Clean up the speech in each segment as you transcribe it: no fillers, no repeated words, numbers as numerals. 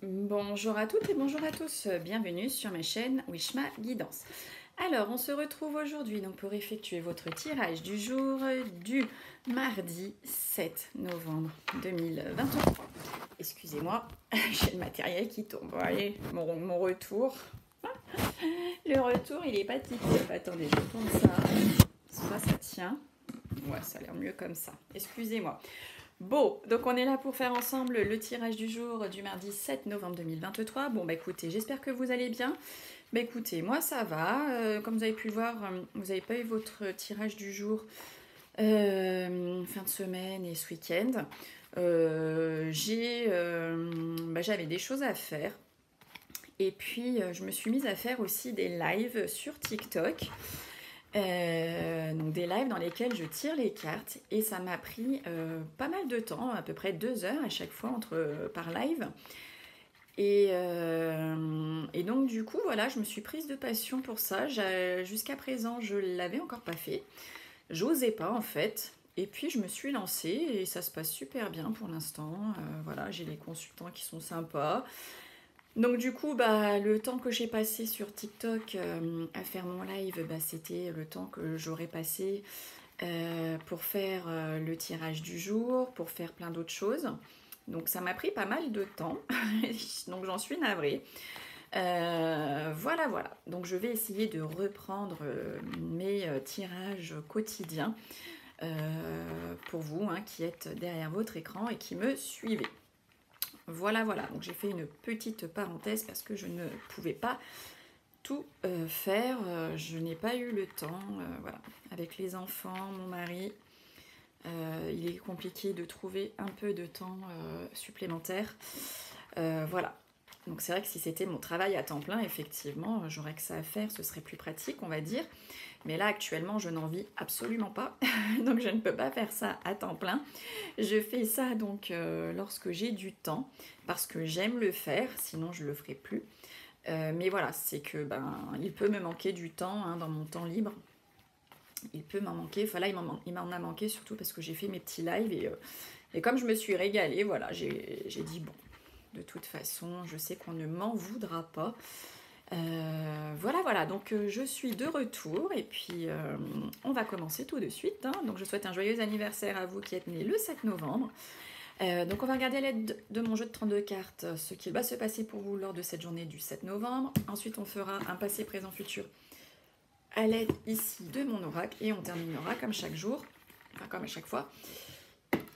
Bonjour à toutes et bonjour à tous, bienvenue sur ma chaîne Wishma Guidance. Alors, on se retrouve aujourd'hui donc pour effectuer votre tirage du jour du mardi 7 novembre 2023. Excusez-moi, j'ai le matériel qui tombe. Bon, allez, mon retour. Le retour, il est pas tip. Attendez, je tourne ça. Soit ça tient. Ouais, ça a l'air mieux comme ça. Excusez-moi. Bon, donc on est là pour faire ensemble le tirage du jour du mardi 7 novembre 2023. Bon, bah écoutez, j'espère que vous allez bien. Bah écoutez, moi ça va. Comme vous avez pu le voir, vous n'avez pas eu votre tirage du jour fin de semaine et ce week-end. J'avais des choses à faire. Et puis, je me suis mise à faire aussi des lives sur TikTok. Donc des lives dans lesquels je tire les cartes et ça m'a pris pas mal de temps, à peu près 2 heures à chaque fois par live. Et donc du coup voilà, je me suis prise de passion pour ça. Jusqu'à présent je l'avais encore pas fait, j'osais pas en fait. Et puis je me suis lancée et ça se passe super bien pour l'instant. Voilà, j'ai les consultants qui sont sympas. Donc du coup, le temps que j'ai passé sur TikTok à faire mon live, c'était le temps que j'aurais passé pour faire le tirage du jour, pour faire plein d'autres choses. Donc ça m'a pris pas mal de temps, donc j'en suis navrée. Voilà. Donc je vais essayer de reprendre mes tirages quotidiens pour vous qui êtes derrière votre écran et qui me suivez. Voilà. Donc j'ai fait une petite parenthèse parce que je ne pouvais pas tout faire. Je n'ai pas eu le temps. Voilà. Avec les enfants, mon mari, il est compliqué de trouver un peu de temps supplémentaire. Voilà. Donc c'est vrai que si c'était mon travail à temps plein, effectivement, j'aurais que ça à faire, ce serait plus pratique, on va dire. Mais là, actuellement, je n'en vis absolument pas. Donc je ne peux pas faire ça à temps plein. Je fais ça donc lorsque j'ai du temps, parce que j'aime le faire, sinon je ne le ferai plus. Mais voilà, c'est que il peut me manquer du temps dans mon temps libre. Il peut m'en manquer. Enfin là, il m'en a manqué surtout parce que j'ai fait mes petits lives et comme je me suis régalée, voilà, j'ai dit bon, de toute façon, je sais qu'on ne m'en voudra pas. Voilà, donc je suis de retour et puis on va commencer tout de suite. Donc je souhaite un joyeux anniversaire à vous qui êtes nés le 7 novembre. Donc on va regarder à l'aide de mon jeu de 32 cartes ce qu'il va se passer pour vous lors de cette journée du 7 novembre. Ensuite on fera un passé, présent, futur à l'aide ici de mon oracle et on terminera comme chaque jour, enfin comme à chaque fois,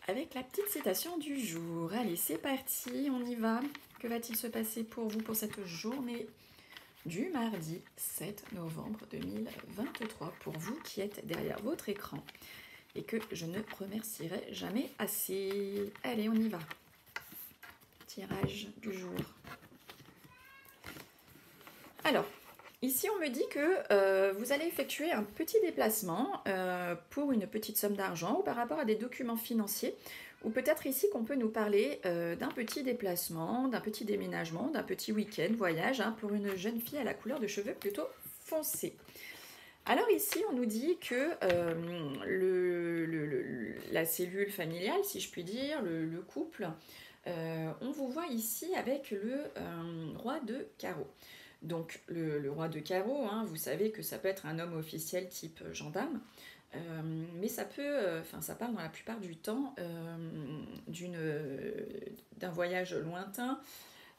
avec la petite citation du jour. Allez, c'est parti, on y va. Que va-t-il se passer pour vous pour cette journée du mardi 7 novembre 2023 pour vous qui êtes derrière votre écran et que je ne remercierai jamais assez. Allez, on y va. Tirage du jour. Alors, ici on me dit que vous allez effectuer un petit déplacement pour une petite somme d'argent ou par rapport à des documents financiers. Ou peut-être ici qu'on peut nous parler d'un petit déplacement, d'un petit déménagement, d'un petit week-end, voyage pour une jeune fille à la couleur de cheveux plutôt foncée. Alors ici, on nous dit que la cellule familiale, si je puis dire, le couple, on vous voit ici avec le roi de carreau. Donc le roi de carreau, vous savez que ça peut être un homme officiel type gendarme, mais ça parle dans la plupart du temps d'un voyage lointain,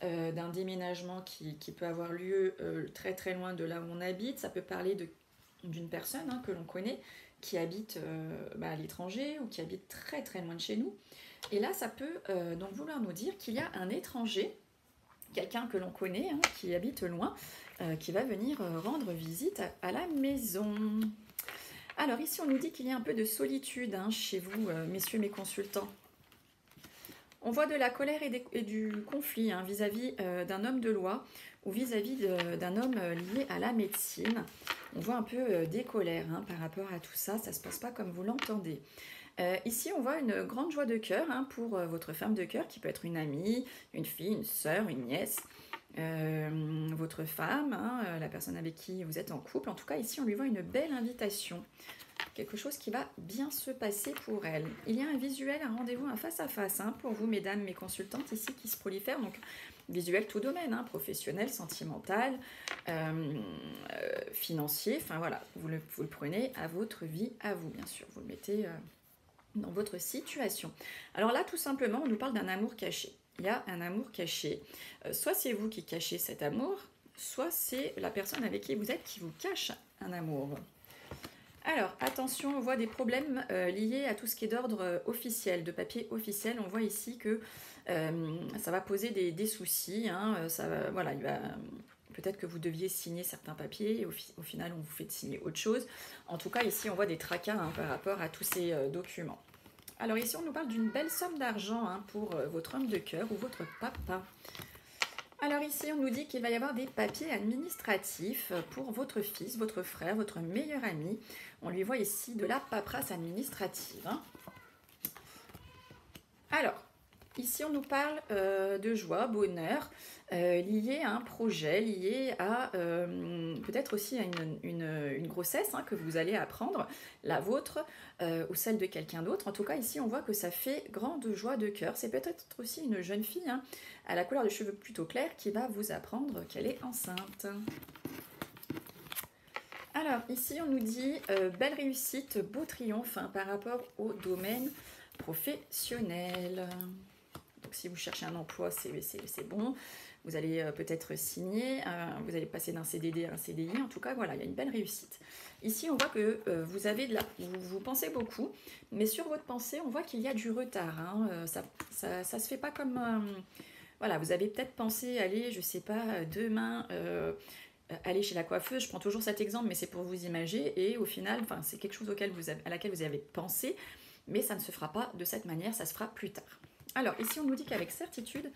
d'un déménagement qui peut avoir lieu très très loin de là où on habite. Ça peut parler d'une personne que l'on connaît qui habite à l'étranger ou qui habite très très loin de chez nous. Et là, ça peut donc vouloir nous dire qu'il y a un étranger, quelqu'un que l'on connaît, qui habite loin, qui va venir rendre visite à la maison. Alors ici, on nous dit qu'il y a un peu de solitude chez vous, messieurs mes consultants. On voit de la colère et du conflit vis-à-vis d'un homme de loi ou vis-à-vis d'un homme lié à la médecine. On voit un peu des colères par rapport à tout ça, ça ne se passe pas comme vous l'entendez. Ici, on voit une grande joie de cœur pour votre femme de cœur, qui peut être une amie, une fille, une sœur, une nièce, votre femme, hein, la personne avec qui vous êtes en couple. En tout cas, ici, on lui voit une belle invitation. Quelque chose qui va bien se passer pour elle. Il y a un visuel, un rendez-vous, un face-à-face hein, pour vous, mesdames, mes consultantes ici qui se prolifèrent. Donc, visuel tout domaine, hein, professionnel, sentimental, financier. Enfin, voilà, vous le prenez à votre vie, à vous, bien sûr. Vous le mettez dans votre situation. Alors là, tout simplement, on nous parle d'un amour caché. Il y a un amour caché. Soit c'est vous qui cachez cet amour, soit c'est la personne avec qui vous êtes qui vous cache un amour. Alors, attention, on voit des problèmes liés à tout ce qui est d'ordre officiel, de papier officiel. On voit ici que ça va poser des soucis. Hein, ça va, voilà, peut-être que vous deviez signer certains papiers et au final, on vous fait signer autre chose. En tout cas, ici, on voit des tracas hein, par rapport à tous ces documents. Alors ici, on nous parle d'une belle somme d'argent hein, pour votre homme de cœur ou votre papa. Alors ici, on nous dit qu'il va y avoir des papiers administratifs pour votre fils, votre frère, votre meilleur ami. On lui voit ici de la paperasse administrative. Hein. Alors, ici, on nous parle de joie, bonheur, lié à un projet, lié à peut-être aussi à une grossesse hein, que vous allez apprendre, la vôtre ou celle de quelqu'un d'autre. En tout cas, ici, on voit que ça fait grande joie de cœur. C'est peut-être aussi une jeune fille hein, à la couleur de cheveux plutôt claire qui va vous apprendre qu'elle est enceinte. Alors, ici, on nous dit belle réussite, beau triomphe hein, par rapport au domaine professionnel. Donc, si vous cherchez un emploi, c'est bon. Vous allez peut-être signer, vous allez passer d'un CDD à un CDI. En tout cas, voilà, il y a une belle réussite. Ici, on voit que vous avez vous pensez beaucoup, mais sur votre pensée, on voit qu'il y a du retard. Hein. Ça se fait pas comme... voilà, vous avez peut-être pensé aller, je sais pas, demain... aller chez la coiffeuse, je prends toujours cet exemple, mais c'est pour vous imaginer, et au final, c'est quelque chose à laquelle vous avez pensé, mais ça ne se fera pas de cette manière, ça se fera plus tard. Alors, ici, on nous dit qu'avec certitude,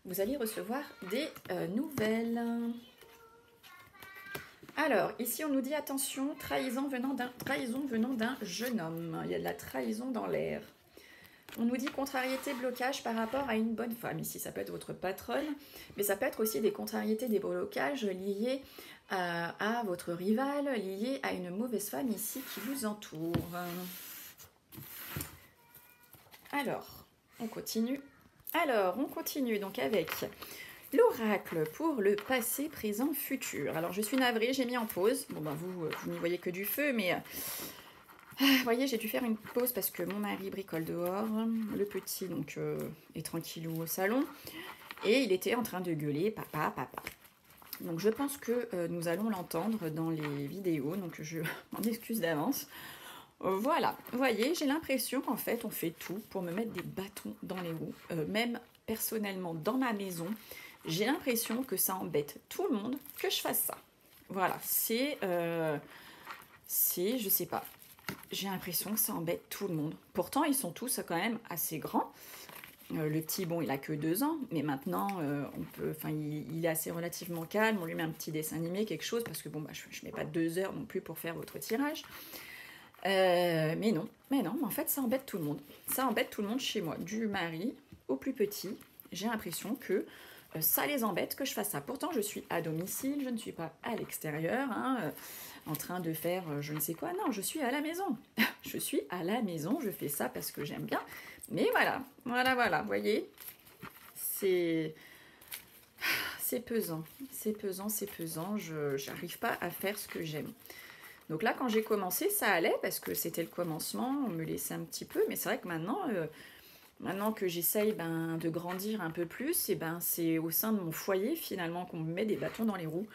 vous allez recevoir des nouvelles. Alors, ici, on nous dit, attention, trahison venant d'un jeune homme. Il y a de la trahison dans l'air. On nous dit contrariété, blocage par rapport à une bonne femme. Ici, ça peut être votre patronne, mais ça peut être aussi des contrariétés, des blocages liés à votre rival, liés à une mauvaise femme ici qui vous entoure. Alors, on continue. On continue donc avec l'oracle pour le passé, présent, futur. Alors, je suis navrée, j'ai mis en pause. Bon, ben, vous n'y voyez que du feu, mais... vous voyez, j'ai dû faire une pause parce que mon mari bricole dehors. Le petit, donc, est tranquillou au salon. Et il était en train de gueuler, papa, papa. Donc, je pense que nous allons l'entendre dans les vidéos. Donc, je m'en excuse d'avance. Voilà, vous voyez, j'ai l'impression qu'en fait, on fait tout pour me mettre des bâtons dans les roues. Même personnellement, dans ma maison, j'ai l'impression que ça embête tout le monde que je fasse ça. Voilà, je sais pas. J'ai l'impression que ça embête tout le monde. Pourtant, ils sont tous quand même assez grands. Le petit, bon, il a que 2 ans, mais maintenant, il est assez relativement calme. On lui met un petit dessin animé, quelque chose, parce que bon, je ne mets pas 2 heures non plus pour faire votre tirage. Mais non, en fait, ça embête tout le monde. Ça embête tout le monde chez moi, du mari au plus petit. J'ai l'impression que ça les embête que je fasse ça. Pourtant, je suis à domicile, je ne suis pas à l'extérieur, hein, en train de faire je ne sais quoi. Non, je suis à la maison. Je suis à la maison, je fais ça parce que j'aime bien. Mais voilà, vous voyez, c'est pesant, je n'arrive pas à faire ce que j'aime. Donc là, quand j'ai commencé, ça allait parce que c'était le commencement, on me laissait un petit peu, mais c'est vrai que maintenant que j'essaye de grandir un peu plus, et c'est au sein de mon foyer finalement qu'on me met des bâtons dans les roues,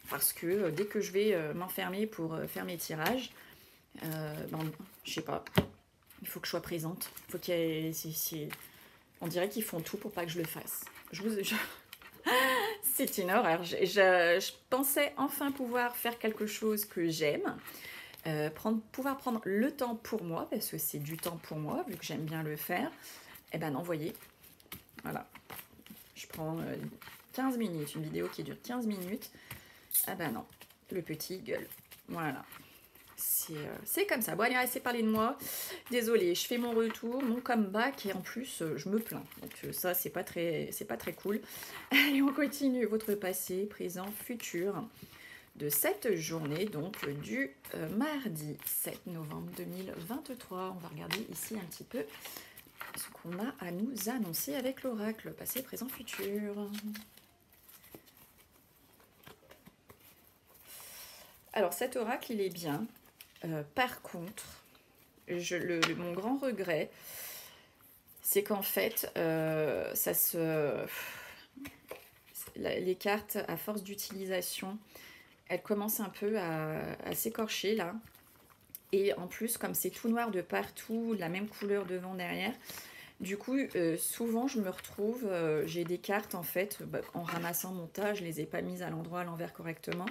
parce que dès que je vais m'enfermer pour faire mes tirages, je sais pas, il faut que je sois présente, faut on dirait qu'ils font tout pour pas que je le fasse. C'est une horreur. Je pensais enfin pouvoir faire quelque chose que j'aime, pouvoir prendre le temps pour moi, parce que c'est du temps pour moi, vu que j'aime bien le faire. Eh ben non, voyez, voilà. Je prends 15 minutes, une vidéo qui dure 15 minutes. Ah ben non, le petit gueule. Voilà. C'est comme ça. Bon, allez, assez parlé de moi. Désolée, je fais mon retour, mon comeback, et en plus, je me plains. Donc ça, c'est pas très cool. Allez, on continue. Votre passé, présent, futur de cette journée, donc du mardi 7 novembre 2023. On va regarder ici un petit peu ce qu'on a à nous annoncer avec l'oracle, passé, présent, futur. Alors cet oracle, il est bien. Par contre, mon grand regret, c'est qu'en fait, les cartes, à force d'utilisation, elles commencent un peu à s'écorcher là. Et en plus, comme c'est tout noir de partout, la même couleur devant, derrière, du coup, souvent je me retrouve, j'ai des cartes en fait, en ramassant mon tas, je les ai pas mises à l'endroit, à l'envers correctement.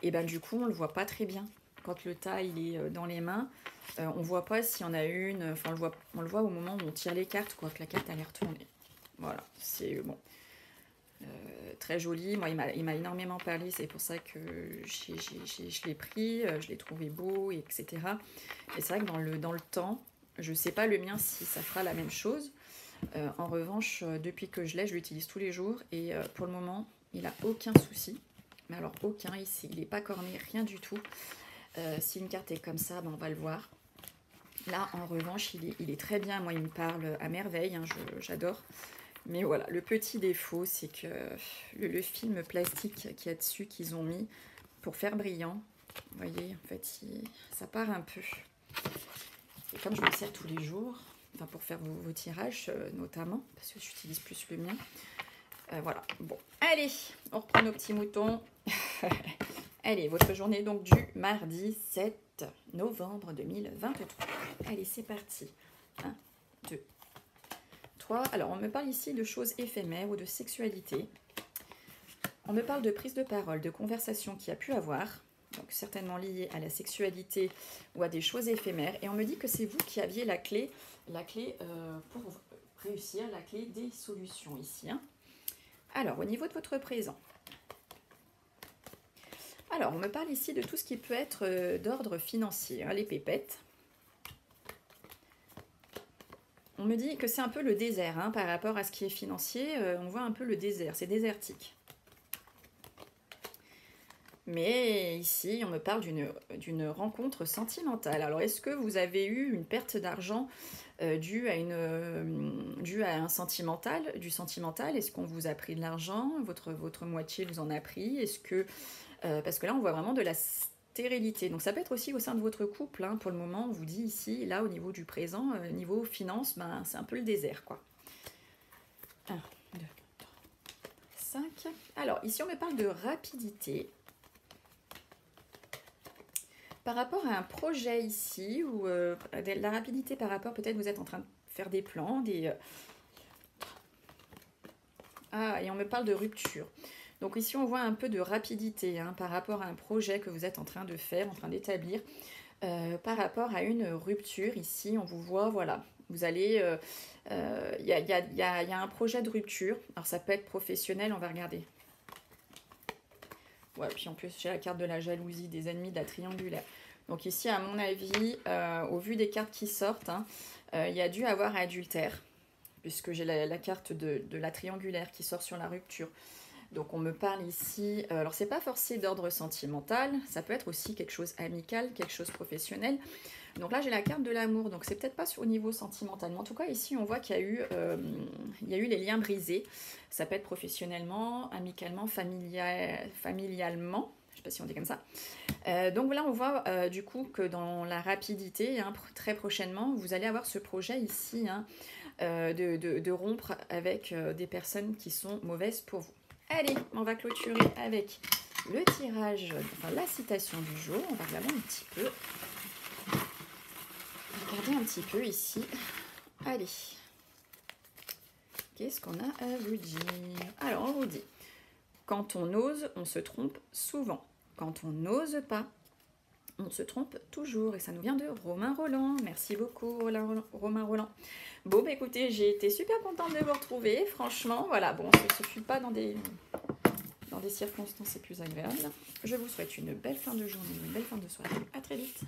Et ben du coup, on le voit pas très bien. Quand le tas il est dans les mains, on voit pas s'il y en a une, enfin on le voit au moment où on tire les cartes, quoi, que la carte elle est retournée. Voilà, c'est bon. Très joli, moi il m'a énormément parlé, c'est pour ça que je l'ai pris, je l'ai trouvé beau, etc. Et c'est vrai que dans le temps, je sais pas le mien si ça fera la même chose. En revanche, depuis que je l'utilise tous les jours, et pour le moment, il a aucun souci. Mais alors aucun, ici, il n'est pas corné, rien du tout. Si une carte est comme ça, ben, on va le voir. Là, en revanche, il est très bien. Moi, il me parle à merveille, hein, j'adore. Mais voilà, le petit défaut, c'est que le film plastique qu'il y a dessus, qu'ils ont mis pour faire brillant, vous voyez, en fait, ça part un peu. Et comme je me sers tous les jours, enfin pour faire vos tirages notamment, parce que j'utilise plus le mien, voilà, bon. Allez, on reprend nos petits moutons. Allez, votre journée donc du mardi 7 novembre 2023. Allez, c'est parti. 1, 2, 3. Alors, on me parle ici de choses éphémères ou de sexualité. On me parle de prise de parole, de conversation qu'il y a pu avoir, donc certainement liée à la sexualité ou à des choses éphémères. Et on me dit que c'est vous qui aviez la clé pour réussir, la clé des solutions ici. Hein. Alors, au niveau de votre présent. Alors, on me parle ici de tout ce qui peut être d'ordre financier, hein, les pépettes. On me dit que c'est un peu le désert, hein, par rapport à ce qui est financier, on voit un peu le désert, c'est désertique. Mais ici, on me parle d'une rencontre sentimentale. Alors, est-ce que vous avez eu une perte d'argent due à un sentimental, du sentimental? Est-ce qu'on vous a pris de l'argent? Votre moitié vous en a pris? Est-ce que... parce que là, on voit vraiment de la stérilité. Donc, ça peut être aussi au sein de votre couple. Hein, pour le moment, on vous dit ici, là, au niveau du présent, niveau finance, ben, c'est un peu le désert, quoi. 1, 2, 3, 5. Alors, ici, on me parle de rapidité. Par rapport à un projet ici, ou la rapidité par rapport, peut-être vous êtes en train de faire des plans, Ah, et on me parle de rupture. Donc ici, on voit un peu de rapidité hein, par rapport à un projet que vous êtes en train de faire, en train d'établir. Par rapport à une rupture, ici, on vous voit, voilà, vous allez... Il y a un projet de rupture. Alors, ça peut être professionnel, on va regarder. Ouais, puis en plus, j'ai la carte de la jalousie, des ennemis, de la triangulaire. Donc ici, à mon avis, au vu des cartes qui sortent, hein, il y a dû avoir adultère, puisque j'ai la carte de la triangulaire qui sort sur la rupture. Donc on me parle ici, alors c'est pas forcément d'ordre sentimental, ça peut être aussi quelque chose amical, quelque chose professionnel. Donc là j'ai la carte de l'amour, donc c'est peut-être pas au niveau sentimental, mais en tout cas ici on voit qu'il y a eu les liens brisés. Ça peut être professionnellement, amicalement, familialement, je sais pas si on dit comme ça. Donc là on voit du coup que dans la rapidité, hein, très prochainement, vous allez avoir ce projet ici hein, de rompre avec des personnes qui sont mauvaises pour vous. Allez, on va clôturer avec le tirage, enfin la citation du jour. On va regarder un petit peu. Regardez un petit peu ici. Allez. Qu'est-ce qu'on a à vous dire? Alors, on vous dit, quand on ose, on se trompe souvent. Quand on n'ose pas, on se trompe toujours. Et ça nous vient de Romain Roland. Merci beaucoup, Romain Roland. Bon, bah écoutez, j'ai été super contente de vous retrouver. Franchement, voilà, bon, ce ne fut pas dans des dans des circonstances c'est plus agréable. Je vous souhaite une belle fin de journée, une belle fin de soirée. À très vite.